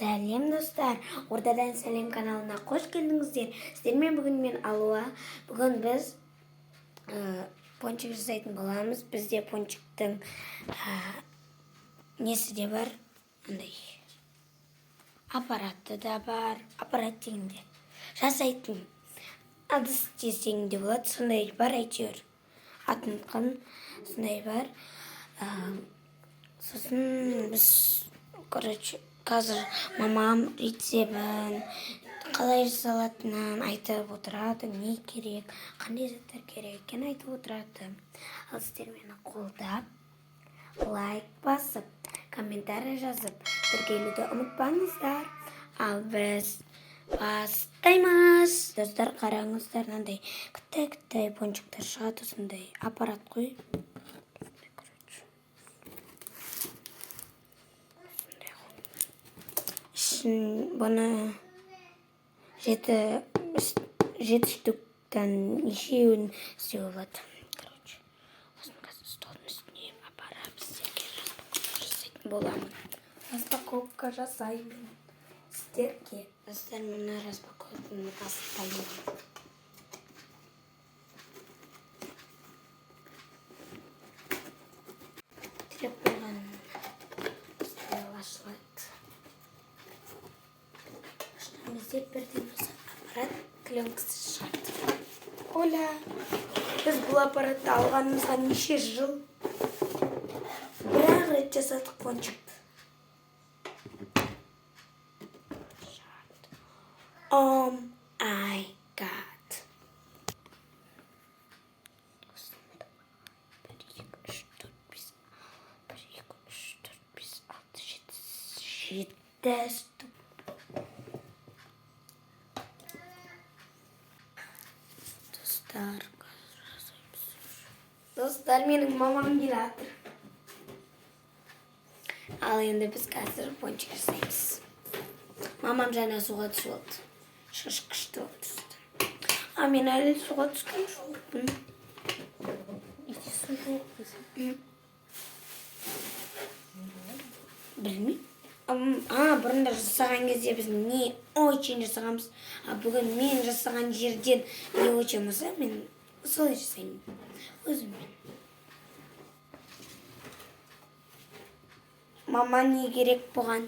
Салем достар, ортадан Салем каналына қош келдіңіздер. Сіздермен бүгін мен Алуа. Бүгін біз пончик жасайтын боламыз. Бізде пончиктің несі де бар, андай аппараты да бар. Аппарат дегенде жасайтын ыдыс десең де болады, сондай бар әйтеуір. Атын ұмытқан сондай бар. Сосын біз қазір мамам рецебін қалай жасалатынын айтып отырады, не керек, қандай заттар керек екенін айтып отырады. Ал сіздер мені қолдап, лайк басып, комментарий жазып, тіркелуді ұмытпаңыздар. Ал біз бастаймыз. Достар, қараңыздар, мынандай кіттай пончиктер шығады, сондай аппарат қой. Бұны 7 штуктан нешеуін істеу болады. Осыны қазір столдың үстіне апарып сіздерге жасайтын боламын. Распаковка жасаймын сіздерге. Достар, мына распаковканы бастаймын. Тіреп болған ашылады. Бізде бірден осы аппарат клеенкасы шығады. Оля, біз бұл аппаратты алғанымызға неше жыл? Бір-ақ рет жасадық пончикті. My God. 1, 2, 3, 4, 5, 1, 2, 3, 4, 5, 6, 7 штук. Достар, менің мамам келе жатыр. Ал енді біз қазір пончик жасаймыз. Мамам жаңа суға түсіп алды. Шашқышты түсті. А мен әлі суға түскен жоқпын. Иде су жоқ біздің. Білмеймін. Бұрында жасаған кезде біз не очень жасағанбыз. Бүгін мен жасаған жерден не очень болса, мен солай жасаймын. Өзіммен. Мама не керек бұған?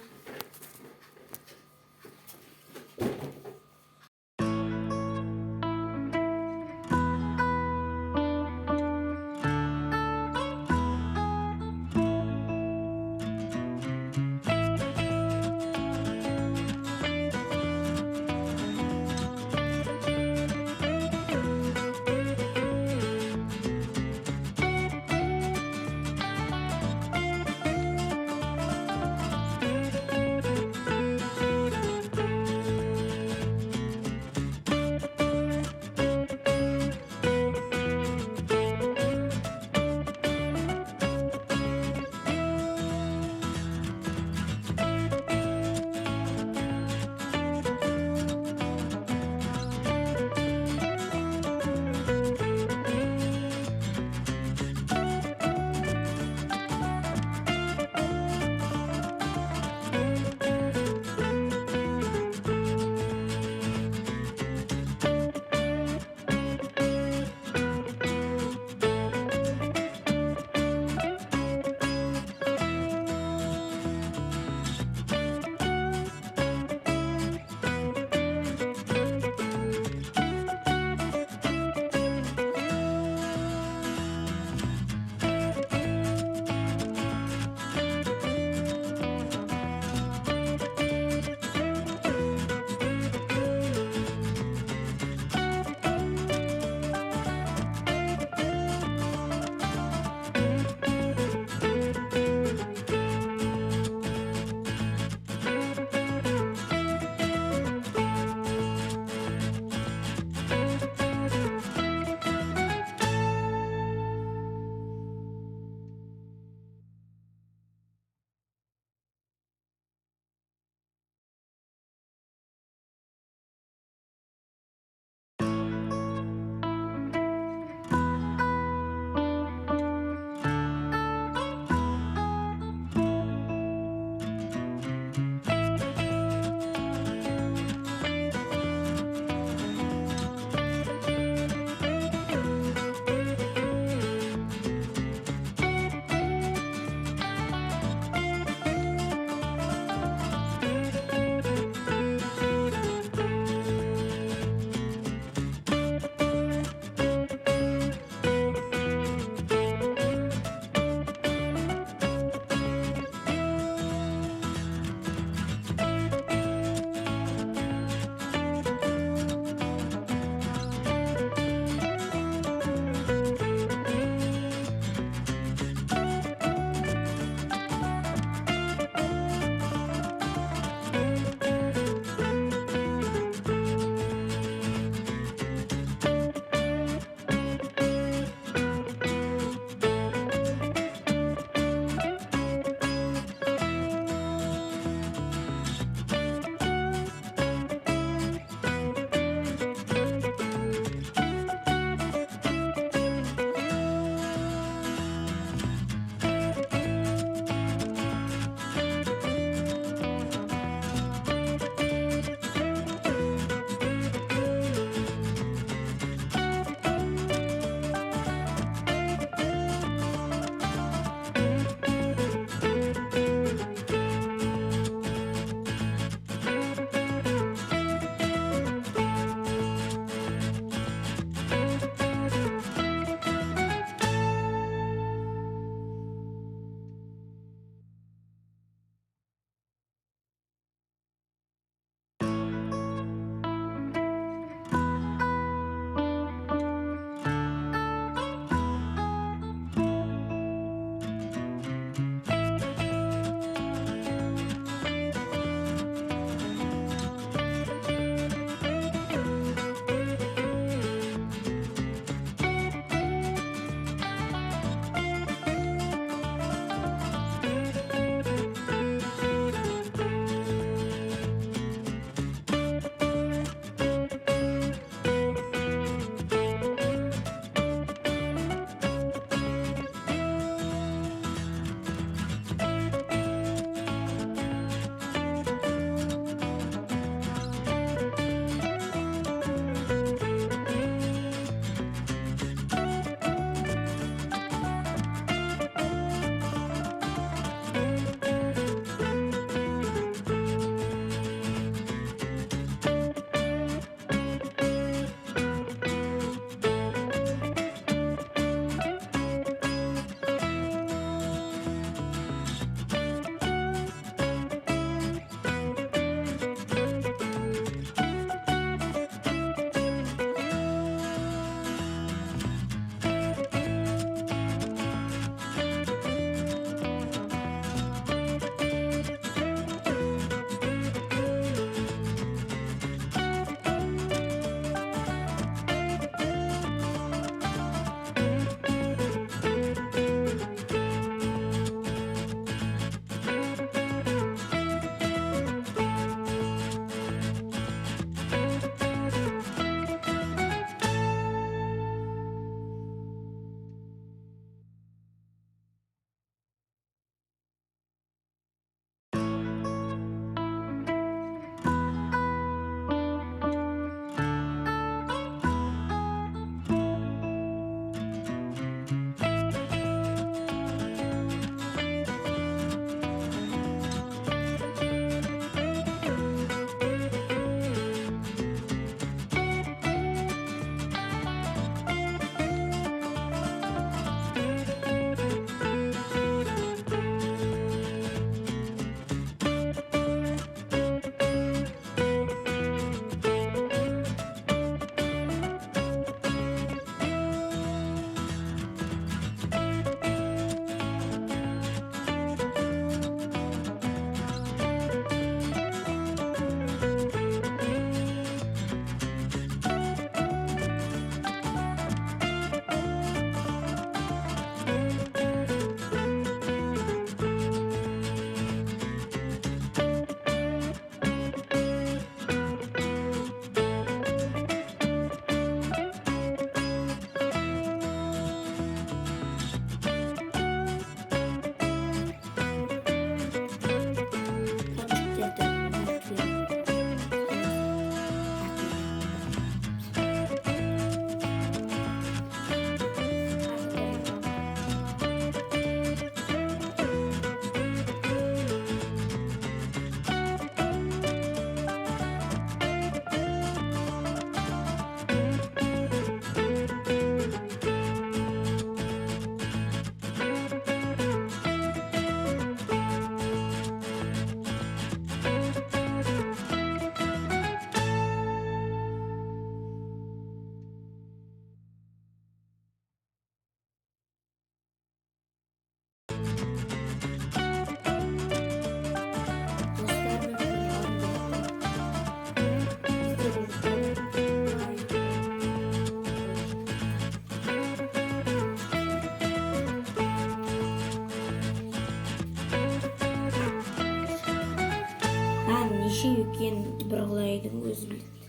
Нан неше екенін бір Құдайдың өзі біледі.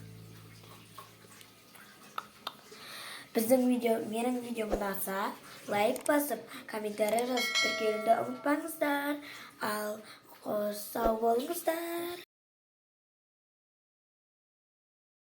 Біздің видео, менің видеом ұнаса, лайк басып, комментарий жазып тіркелуді ұмытпаңыздар. Ал